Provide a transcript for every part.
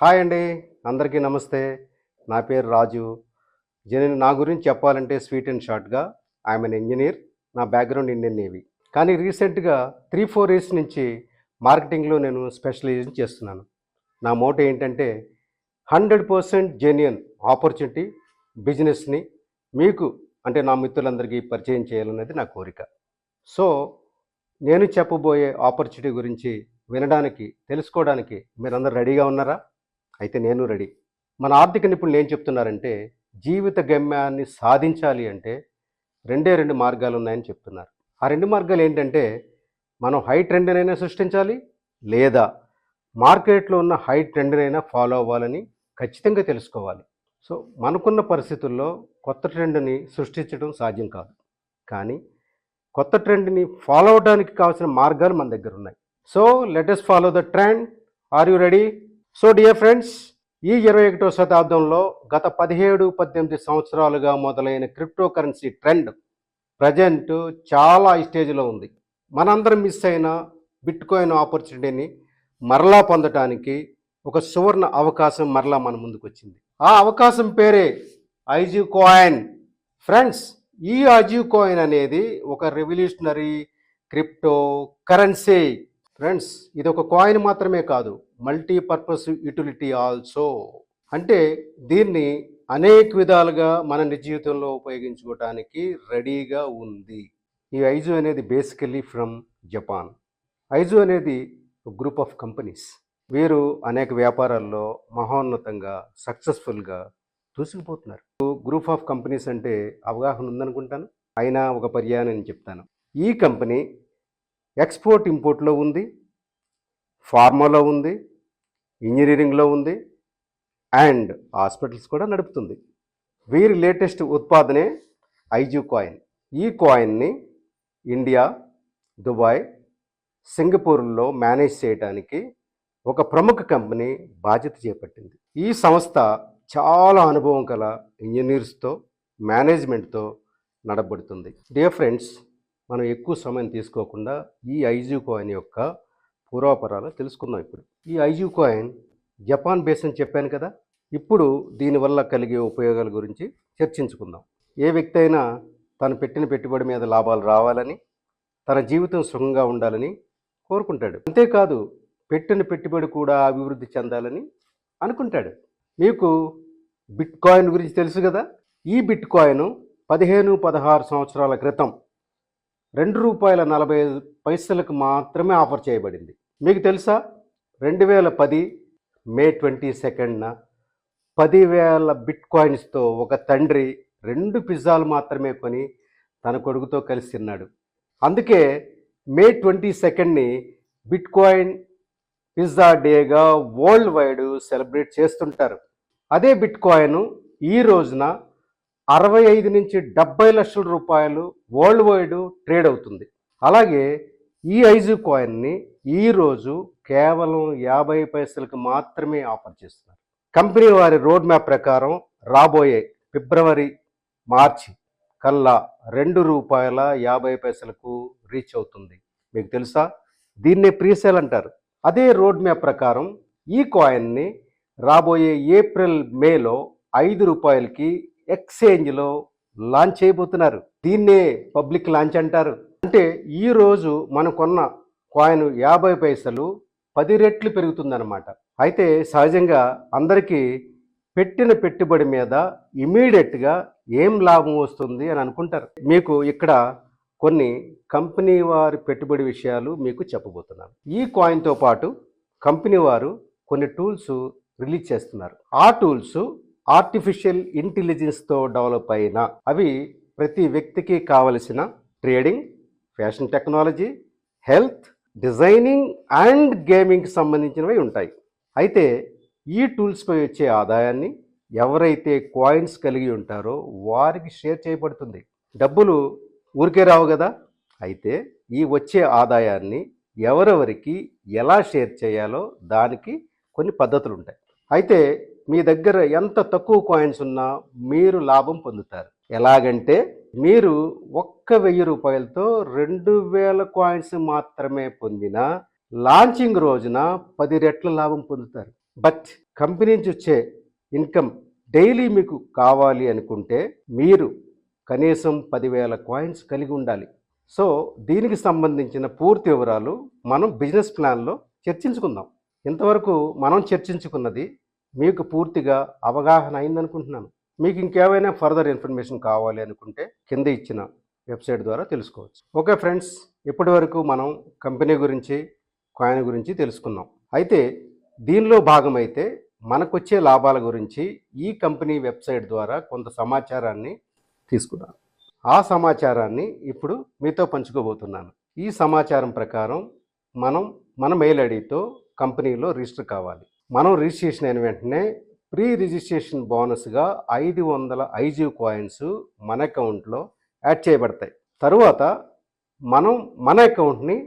Hi అండి. అందరికీ నమస్తే. నా పేరు రాజు. నా గురించి చెప్పాలంటే స్వీట్ అండ్ షార్ట్‌గా ఐయామ్ ఎన్ ఇంజినీర్. నా బ్యాక్‌గ్రౌండ్ ఇండియన్ నేవీ. కానీ రీసెంట్‌గా 3, 4 ఇయర్స్ నుంచి మార్కెటింగ్‌లో నేను స్పెషలైజేషన్ చేస్తున్నాను. నా మోటో ఏంటంటే 100% జెన్యూన్ ఆపర్చునిటీ బిజినెస్‌ని మీకు అంటే నా మిత్రులందరికీ పరిచయం చేయాలన్నది నా కోరిక. సో, నేను చెప్పబోయే ఆపర్చునిటీ గురించి వినడానికి, తెలుసుకోవడానికి మీరందరూ రెడీగా ఉన్నారా? అయితే నేను రెడీ. మన ఆర్థిక నిపుణులు ఏం చెప్తున్నారంటే, జీవిత గమ్యాన్ని సాధించాలి అంటే రెండే 2 మార్గాలున్నాయని చెప్తున్నారు. ఆ 2 మార్గాలేంటంటే, మనం హై ట్రెండ్‌నైనా సృష్టించాలి, లేదా మార్కెట్‌లో ఉన్న హై ట్రెండ్‌నైనా ఫాలో అవ్వాలని ఖచ్చితంగా తెలుసుకోవాలి. సో, మనకున్న పరిస్థితుల్లో కొత్త ట్రెండ్‌ని సృష్టించడం సాధ్యం కాదు. కానీ కొత్త ట్రెండ్‌ని ఫాలో అవ్వడానికి కావాల్సిన మార్గాలు మన దగ్గరున్నాయి. So, let us follow the trend. Are you ready? So dear friends, ఈ 21వ శతాబ్దంలో గత 17, 18 సంవత్సరాలుగా మొదలైన క్రిప్టో కరెన్సీ ట్రెండ్ ప్రజెంట్ చాలా హై స్టేజ్లో ఉంది. మనందరం మిస్ అయిన బిట్‌కాయిన్ ఆపర్చునిటీని మరలా పొందటానికి ఒక సువర్ణ అవకాశం మరలా మన ముందుకు వచ్చింది. ఆ అవకాశం పేరే ఐజు కాయిన్. ఫ్రెండ్స్, ఈ ఐజు కాయిన్ అనేది ఒక రెవల్యూషనరీ క్రిప్టో కరెన్సీ. ఫ్రెండ్స్, ఇది ఒక కాయిన్ మాత్రమే కాదు, మల్టీపర్పస్ యూటిలిటీ ఆల్సో. అంటే దీన్ని అనేక విధాలుగా మన నిజ జీవితంలో ఉపయోగించుకోవడానికి రెడీగా ఉంది. ఈ ఐజు అనేది బేసికల్లీ ఫ్రమ్ జపాన్. ఐజు అనేది ఒక గ్రూప్ ఆఫ్ కంపెనీస్. వీరు అనేక వ్యాపారాల్లో మహోన్నతంగా సక్సెస్ఫుల్గా దూసుకుపోతున్నారు. గ్రూప్ ఆఫ్ కంపెనీస్ అంటే అవగాహన ఉందనుకుంటాను, అయినా ఒక పర్యాయం నేను చెప్తాను. ఈ కంపెనీ ఎక్స్పోర్ట్ ఇంపోర్ట్లో ఉంది, ఫార్మాలో ఉంది, ఇంజనీరింగ్లో ఉంది, అండ్ హాస్పిటల్స్ కూడా నడుపుతుంది. వీరి లేటెస్ట్ ఉత్పాదనే ఐజు కాయిన్. ఈ కాయిన్ని ఇండియా, దుబాయ్, సింగపూర్లో మేనేజ్ చేయడానికి ఒక ప్రముఖ కంపెనీ బాధ్యత చేపట్టింది. ఈ సంస్థ చాలా అనుభవం గల ఇంజనీర్స్తో, మేనేజ్మెంట్తో నడపబడుతుంది. డియర్ ఫ్రెండ్స్, మనం ఎక్కువ సమయం తీసుకోకుండా ఈ ఐజు కాయిన్ యొక్క పూర్వాపరాలు తెలుసుకుందాం. ఇప్పుడు ఈ ఐజు కాయిన్ జపాన్ బేస్ అని చెప్పాను కదా. ఇప్పుడు దీనివల్ల కలిగే ఉపయోగాల గురించి చర్చించుకుందాం. ఏ వ్యక్తి అయినా తను పెట్టిన పెట్టుబడి మీద లాభాలు రావాలని, తన జీవితం సుఖంగా ఉండాలని కోరుకుంటాడు. అంతేకాదు, పెట్టిన పెట్టుబడి కూడా అభివృద్ధి చెందాలని అనుకుంటాడు. మీకు బిట్ కాయిన్ గురించి తెలుసు కదా. ఈ బిట్ కాయిన్ 15, 16 సంవత్సరాల క్రితం ₹2.45 మాత్రమే ఆఫర్ చేయబడింది. మీకు తెలుసా, 2010 మే 22న 10,000 బిట్ కాయిన్స్తో ఒక తండ్రి 2 పిజ్జాలు మాత్రమే కొని తన కొడుకుతో కలిసి తిన్నాడు. అందుకే మే 22ని బిట్ కాయిన్ పిజ్జా డేగా వరల్డ్ వైడ్ సెలబ్రేట్ చేస్తుంటారు. అదే బిట్ కాయిన్ ఈ రోజున 65 నుంచి 70 లక్షల రూపాయలు వరల్డ్ వైడ్ ట్రేడ్ అవుతుంది. అలాగే ఈ ఐజు కాయిన్ని ఈరోజు కేవలం 50 పైసలకు మాత్రమే ఆఫర్ చేస్తున్నారు. కంపెనీ వారి రోడ్ మ్యాప్ ప్రకారం రాబోయే ఫిబ్రవరి, మార్చి కల్లా ₹2.50 రీచ్ అవుతుంది. మీకు తెలుసా, దీన్నే ప్రీసేల్ అంటారు. అదే రోడ్ మ్యాప్ ప్రకారం ఈ కాయిన్ని రాబోయే ఏప్రిల్, మేలో ₹5కి ఎక్స్చేంజ్లో లాంచ్ చేయబోతున్నారు. దీన్నే పబ్లిక్ లాంచ్ అంటారు. అంటే ఈరోజు మనం కొన్న కాయిన్ 50 పైసలు 10 రెట్లు పెరుగుతుందన్నమాట. అయితే సహజంగా అందరికీ పెట్టిన పెట్టుబడి మీద ఇమీడియట్గా ఏం లాభం వస్తుంది అని అనుకుంటారు. మీకు ఇక్కడ కొన్ని కంపెనీ వారి పెట్టుబడి విషయాలు మీకు చెప్పబోతున్నాను. ఈ కాయిన్తో పాటు కంపెనీ వారు కొన్ని టూల్స్ రిలీజ్ చేస్తున్నారు. ఆ టూల్స్ ఆర్టిఫిషియల్ ఇంటెలిజెన్స్తో డెవలప్ అయిన అవి ప్రతి వ్యక్తికి కావలసిన trading, fashion technology, health, designing and గేమింగ్కి సంబంధించినవి ఉంటాయి. అయితే ఈ టూల్స్పై వచ్చే ఆదాయాన్ని ఎవరైతే కాయిన్స్ కలిగి ఉంటారో వారికి షేర్ చేయబడుతుంది. డబ్బులు ఊరికే రావు కదా. అయితే ఈ వచ్చే ఆదాయాన్ని ఎవరెవరికి ఎలా షేర్ చేయాలో దానికి కొన్ని పద్ధతులు ఉంటాయి. అయితే మీ దగ్గర ఎంత తక్కువ కాయిన్స్ ఉన్నా మీరు లాభం పొందుతారు. ఎలాగంటే, మీరు ఒక్క ₹1000తో 2000 కాయిన్స్ మాత్రమే పొందిన లాంచింగ్ రోజున 10 రెట్ల లాభం పొందుతారు. బట్ కంపెనీ నుంచి వచ్చే ఇన్కమ్ డైలీ మీకు కావాలి అనుకుంటే మీరు కనీసం 10,000 కాయిన్స్ కలిగి ఉండాలి. సో దీనికి సంబంధించిన పూర్తి వివరాలు మనం బిజినెస్ ప్లాన్లో చర్చించుకుందాం. ఇంతవరకు మనం చర్చించుకున్నది మీకు పూర్తిగా అవగాహన అయిందనుకుంటున్నాను. మీకు ఇంకేమైనా ఫర్దర్ ఇన్ఫర్మేషన్ కావాలి అనుకుంటే కింద ఇచ్చిన వెబ్సైట్ ద్వారా తెలుసుకోవచ్చు. ఓకే ఫ్రెండ్స్, ఇప్పటి వరకు మనం కంపెనీ గురించి, కాయిన్ గురించి తెలుసుకున్నాం. అయితే దీనిలో భాగమైతే మనకొచ్చే లాభాల గురించి ఈ కంపెనీ వెబ్సైట్ ద్వారా కొంత సమాచారాన్ని తీసుకున్నాను. ఆ సమాచారాన్ని ఇప్పుడు మీతో పంచుకోబోతున్నాను. ఈ సమాచారం ప్రకారం మన మెయిల్ ఐడితో కంపెనీలో రిజిస్టర్ కావాలి. మనం రిజిస్ట్రేషన్ అయిన వెంటనే ప్రీ రిజిస్ట్రేషన్ బోనస్గా 500 ఐజీ కాయిన్స్ మన అకౌంట్లో యాడ్ చేయబడతాయి. తరువాత మనం మన అకౌంట్ని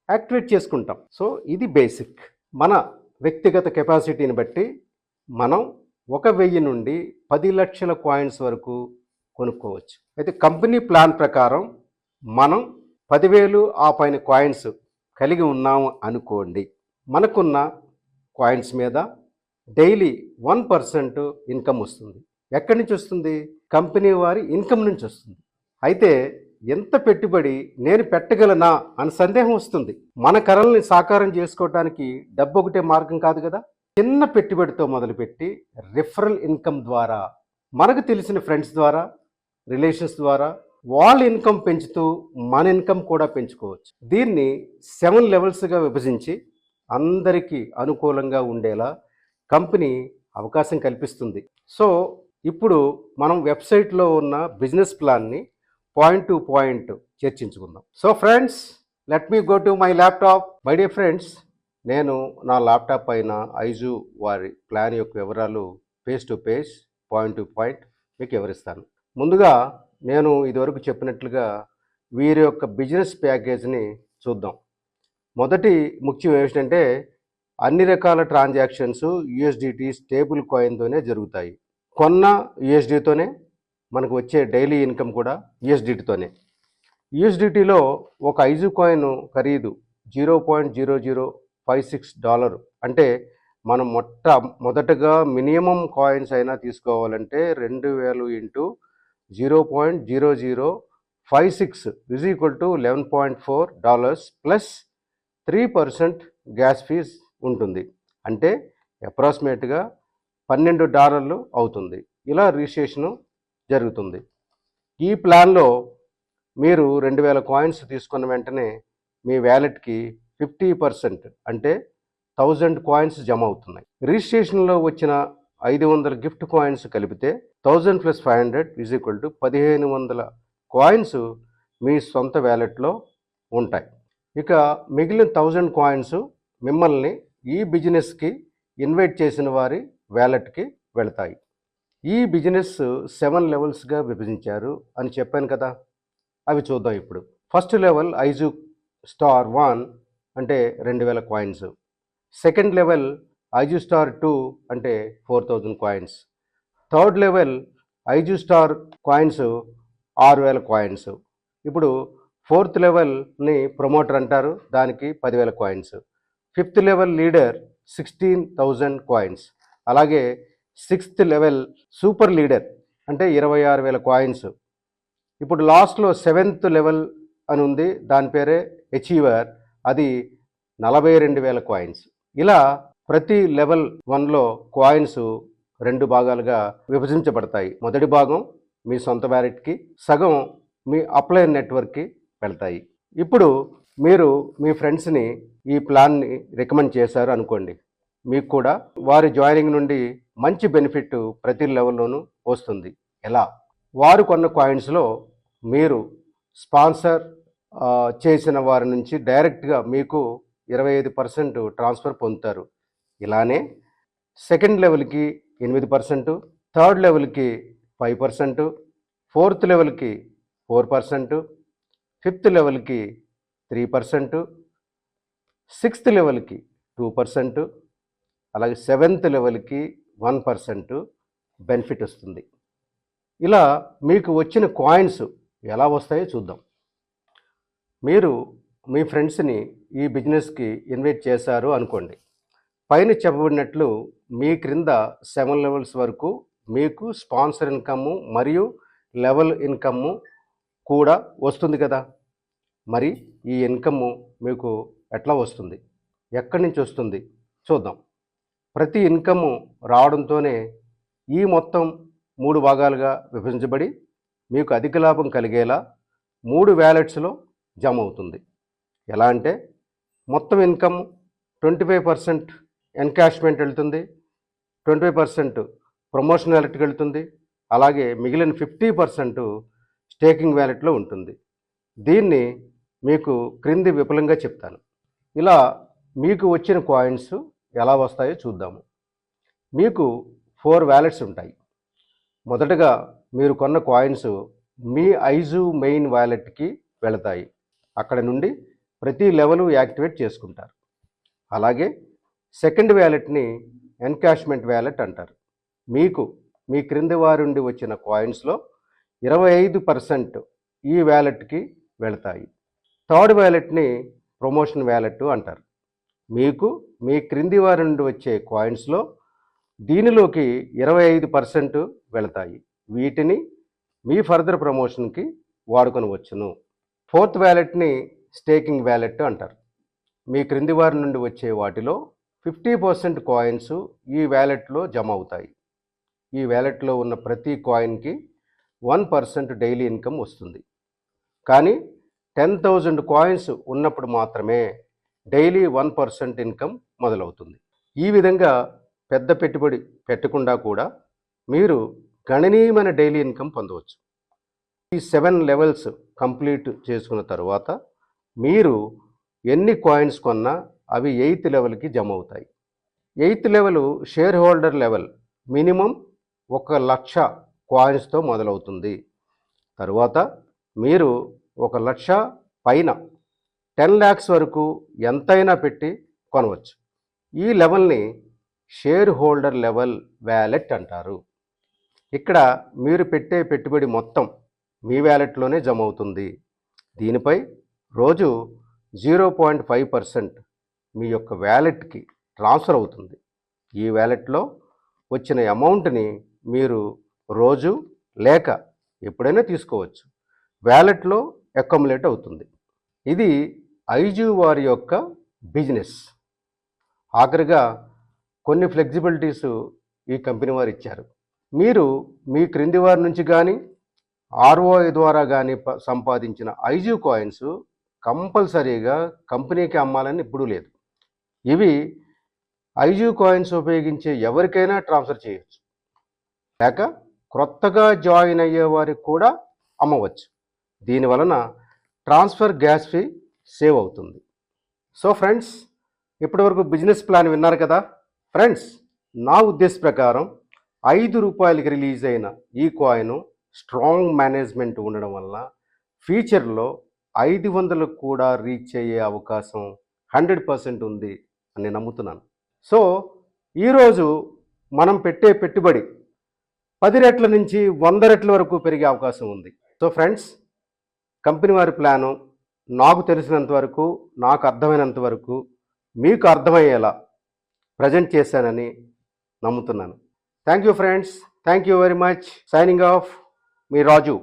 యాక్టివేట్ చేసుకుంటాం. సో ఇది బేసిక్. మన వ్యక్తిగత కెపాసిటీని బట్టి మనం 1,000 నుండి 10 లక్షల కాయిన్స్ వరకు కొనుక్కోవచ్చు. అయితే కంపెనీ ప్లాన్ ప్రకారం మనం 10,000 ఆ పైన కాయిన్స్ కలిగి ఉన్నాము అనుకోండి. మనకున్న కాయిన్స్ మీద డైలీ 1% ఇన్కమ్ వస్తుంది. ఎక్కడి నుంచి వస్తుంది? కంపెనీ వారి ఇన్కమ్ నుంచి వస్తుంది. అయితే ఎంత పెట్టుబడి నేను పెట్టగలనా అని సందేహం వస్తుంది. మన కలల్ని సాకారం చేసుకోవడానికి డబ్బు ఒకటే మార్గం కాదు కదా. చిన్న పెట్టుబడితో మొదలుపెట్టి రిఫరల్ ఇన్కమ్ ద్వారా, మనకు తెలిసిన ఫ్రెండ్స్ ద్వారా, రిలేషన్స్ ద్వారా వాళ్ళ ఇన్కమ్ పెంచుతూ మన ఇన్కమ్ కూడా పెంచుకోవచ్చు. దీన్ని 7 లెవెల్స్గా విభజించి అందరికీ అనుకూలంగా ఉండేలా కంపెనీ అవకాశం కల్పిస్తుంది. సో ఇప్పుడు మనం వెబ్సైట్లో ఉన్న బిజినెస్ ప్లాన్ని పాయింట్ టు పాయింట్ చర్చించుకుందాం. So friends, let me go to my laptop. My dear friends, నేను నా ల్యాప్టాప్ పైన ఐజు వారి ప్లాన్ యొక్క వివరాలు page to page, point to point మీకు వివరిస్తాను. ముందుగా నేను ఇదివరకు చెప్పినట్లుగా వీరి యొక్క బిజినెస్ ప్యాకేజ్ని చూద్దాం. మొదటి ముఖ్యం ఏమిటంటే అన్ని రకాల ట్రాన్సాక్షన్స్ యూఎస్డిటీ స్టేబుల్ కాయిన్తోనే జరుగుతాయి. కొన్న యూఎస్డితోనే మనకు వచ్చే డైలీ ఇన్కమ్ కూడా యూఎస్డిటీతోనే. యూఎస్డిటీలో ఒక ఐజు కాయిన్ ఖరీదు $0.0056. అంటే మనం మొదటగా మినిమం కాయిన్స్ అయినా తీసుకోవాలంటే 2000 into 0.0056 is equal to $11.4 plus 3% gas fees ఉంటుంది. అంటే అప్రాక్సిమేట్గా $12 అవుతుంది. ఇలా రిజిస్ట్రేషను జరుగుతుంది. ఈ ప్లాన్లో మీరు 2000 కాయిన్స్ తీసుకున్న వెంటనే మీ వ్యాలెట్కి 50% అంటే 1000 కాయిన్స్ జమ అవుతున్నాయి. రిజిస్ట్రేషన్లో వచ్చిన 500 గిఫ్ట్ కాయిన్స్ కలిపితే 1000 + 500 ఈజ్ ఈక్వల్ టు 1500 కాయిన్స్ మీ సొంత వ్యాలెట్లో ఉంటాయి. ఇక మిగిలిన 1000 కాయిన్స్ మిమ్మల్ని ఈ బిజినెస్కి ఇన్వైట్ చేసిన వారి వ్యాలెట్కి వెళతాయి. ఈ బిజినెస్ 7 లెవెల్స్గా విభజించారు అని చెప్పాను కదా, అవి చూద్దాం ఇప్పుడు. ఫస్ట్ లెవెల్ ఐజు స్టార్ 1 అంటే 2000 coins. Second level is star 2 అంటే 4000 coins. Third level is star coins 6000 coins. ఇప్పుడు ఫోర్త్ లెవెల్ని ప్రమోటర్ అంటారు, దానికి 10,000 coins. Fifth level leader 16,000 coins. అలాగే సిక్స్త్ లెవెల్ సూపర్ లీడర్ అంటే 26,000 కాయిన్స్. ఇప్పుడు లాస్ట్లో 7th లెవెల్ అని ఉంది, దాని పేరే అచీవర్, అది 42,000 కాయిన్స్. ఇలా ప్రతి లెవెల్ 1లో కాయిన్స్ 2 భాగాలుగా విభజించబడతాయి. మొదటి భాగం మీ సొంత వ్యాలెట్కి, సగం మీ అప్లైన్ నెట్వర్క్కి వెళ్తాయి. ఇప్పుడు మీరు మీ ఫ్రెండ్స్ని ఈ ప్లాన్ని రికమెండ్ చేశారు అనుకోండి, మీకు కూడా వారి జాయినింగ్ నుండి మంచి బెనిఫిట్ ప్రతి లెవెల్లోనూ వస్తుంది. ఎలా? వారు కొన్న కాయిన్స్లో మీరు స్పాన్సర్ చేసిన వారి నుంచి డైరెక్ట్గా మీకు 25% ట్రాన్స్ఫర్ పొందుతారు. ఇలానే సెకండ్ లెవెల్కి 8%, థర్డ్ లెవెల్కి 5%, ఫోర్త్ లెవెల్కి 4%, ఫిఫ్త్ లెవెల్కి 3%, సిక్స్త్ లెవెల్కి 2%, అలాగే 7th లెవెల్కి 1% బెనిఫిట్ వస్తుంది. ఇలా మీకు వచ్చిన కాయిన్స్ ఎలా వస్తాయో చూద్దాం. మీరు మీ ఫ్రెండ్స్ని ఈ బిజినెస్కి ఇన్వైట్ చేశారు అనుకోండి. పైన చెప్పబడినట్లు మీ క్రింద 7 లెవెల్స్ వరకు మీకు స్పాన్సర్ ఇన్కమ్ మరియు లెవెల్ ఇన్కమ్ కూడా వస్తుంది కదా. మరి ఈ ఇన్కమ్ మీకు ఎట్లా వస్తుంది, ఎక్కడి నుంచి వస్తుంది చూద్దాం. ప్రతి ఇన్కమ్ రావడంతోనే ఈ మొత్తం 3 భాగాలుగా విభజించబడి మీకు అధిక లాభం కలిగేలా 3 వ్యాలెట్స్లో జమ అవుతుంది. ఎలా అంటే మొత్తం ఇన్కమ్ 25% ఎన్కాష్మెంట్ వెళ్తుంది, 25% ప్రమోషన్ వ్యాలెట్కి వెళ్తుంది, అలాగే మిగిలిన 50% స్టేకింగ్ వ్యాలెట్లో ఉంటుంది. దీన్ని మీకు క్రింది విపులంగా చెప్తాను. ఇలా మీకు వచ్చిన కాయిన్స్ ఎలా వస్తాయో చూద్దాము. మీకు 4 వ్యాలెట్స్ ఉంటాయి. మొదటగా మీరు కొన్న కాయిన్స్ మీ ఐజు మెయిన్ వ్యాలెట్కి వెళతాయి. అక్కడ నుండి ప్రతి లెవెల్ యాక్టివేట్ చేసుకుంటారు. అలాగే సెకండ్ వ్యాలెట్ని ఎన్కాష్మెంట్ వ్యాలెట్ అంటారు. మీకు మీ క్రింది వారి నుండి వచ్చిన కాయిన్స్లో 25% ఈ వ్యాలెట్కి వెళతాయి. థర్డ్ వ్యాలెట్ని ప్రమోషన్ వ్యాలెట్ అంటారు. మీకు మీ క్రింది వారి నుండి వచ్చే కాయిన్స్లో దీనిలోకి 25% వెళతాయి. వీటిని మీ ఫర్దర్ ప్రమోషన్కి వాడుకొనవచ్చును. ఫోర్త్ వ్యాలెట్ని స్టేకింగ్ వ్యాలెట్ అంటారు. మీ క్రింది వారి నుండి వచ్చే వాటిలో 50% కాయిన్స్ ఈ వ్యాలెట్లో జమ అవుతాయి. ఈ వ్యాలెట్లో ఉన్న ప్రతి కాయిన్కి 1% డైలీ ఇన్కమ్ వస్తుంది. కానీ 10,000 కాయిన్స్ ఉన్నప్పుడు మాత్రమే డైలీ 1% ఇన్కమ్ మొదలవుతుంది. ఈ విధంగా పెద్ద పెట్టుబడి పెట్టకుండా కూడా మీరు గణనీయమైన డైలీ ఇన్కమ్ పొందవచ్చు. ఈ 7 లెవెల్స్ కంప్లీట్ చేసుకున్న తర్వాత మీరు ఎన్ని కాయిన్స్ కొన్నా అవి 8th లెవెల్కి జమ అవుతాయి. 8th level share holder level minimum 1,00,000 కాయిన్స్తో మొదలవుతుంది. తరువాత మీరు 1,00,000 పైన 10 lakhs వరకు ఎంతైనా పెట్టి కొనవచ్చు. ఈ లెవెల్ని షేర్ హోల్డర్ లెవెల్ వ్యాలెట్ అంటారు. ఇక్కడ మీరు పెట్టే పెట్టుబడి మొత్తం మీ వ్యాలెట్లోనే జమ అవుతుంది. దీనిపై రోజు 0.5% మీ యొక్క వ్యాలెట్కి ట్రాన్స్ఫర్ అవుతుంది. ఈ వ్యాలెట్లో వచ్చిన అమౌంట్ని మీరు రోజు లేక ఎప్పుడైనా తీసుకోవచ్చు. వ్యాలెట్లో అక్యుములేట్ అవుతుంది. ఇది ఐజు వారి యొక్క బిజినెస్. ఆఖరిగా కొన్ని ఫ్లెక్సిబిలిటీస్ ఈ కంపెనీ వారు ఇచ్చారు. మీరు మీ క్రింది వారి నుంచి కానీ ఆర్ఓఐ ద్వారా కానీ సంపాదించిన ఐజు కాయిన్స్ కంపల్సరీగా కంపెనీకి అమ్మాలని ఎప్పుడూ లేదు. ఇవి ఐజు కాయిన్స్ ఉపయోగించే ఎవరికైనా ట్రాన్స్ఫర్ చేయవచ్చు, లేక క్రొత్తగా జాయిన్ అయ్యే వారికి కూడా అమ్మవచ్చు. దీనివలన ట్రాన్స్ఫర్ గ్యాస్ ఫీ సేవ్ అవుతుంది. సో ఫ్రెండ్స్, ఇప్పటివరకు బిజినెస్ ప్లాన్ విన్నారు కదా. ఫ్రెండ్స్, నా ఉద్దేశ ప్రకారం ₹5 రిలీజ్ అయిన ఈ కాయిన్ స్ట్రాంగ్ మేనేజ్మెంట్ ఉండడం వల్ల ఫ్యూచర్లో 500 కూడా రీచ్ అయ్యే అవకాశం 100% ఉంది అని నమ్ముతున్నాను. సో ఈరోజు మనం పెట్టే పెట్టుబడి 10 రెట్ల నుంచి 100 రెట్ల వరకు పెరిగే అవకాశం ఉంది. సో ఫ్రెండ్స్, కంపెనీ వారి ప్లాను నాకు తెలిసినంత వరకు, నాకు అర్థమైనంత వరకు మీకు అర్థమయ్యేలా ప్రజెంట్ చేశానని నమ్ముతున్నాను. Thank you friends, thank you very much. Signing off, me Raju.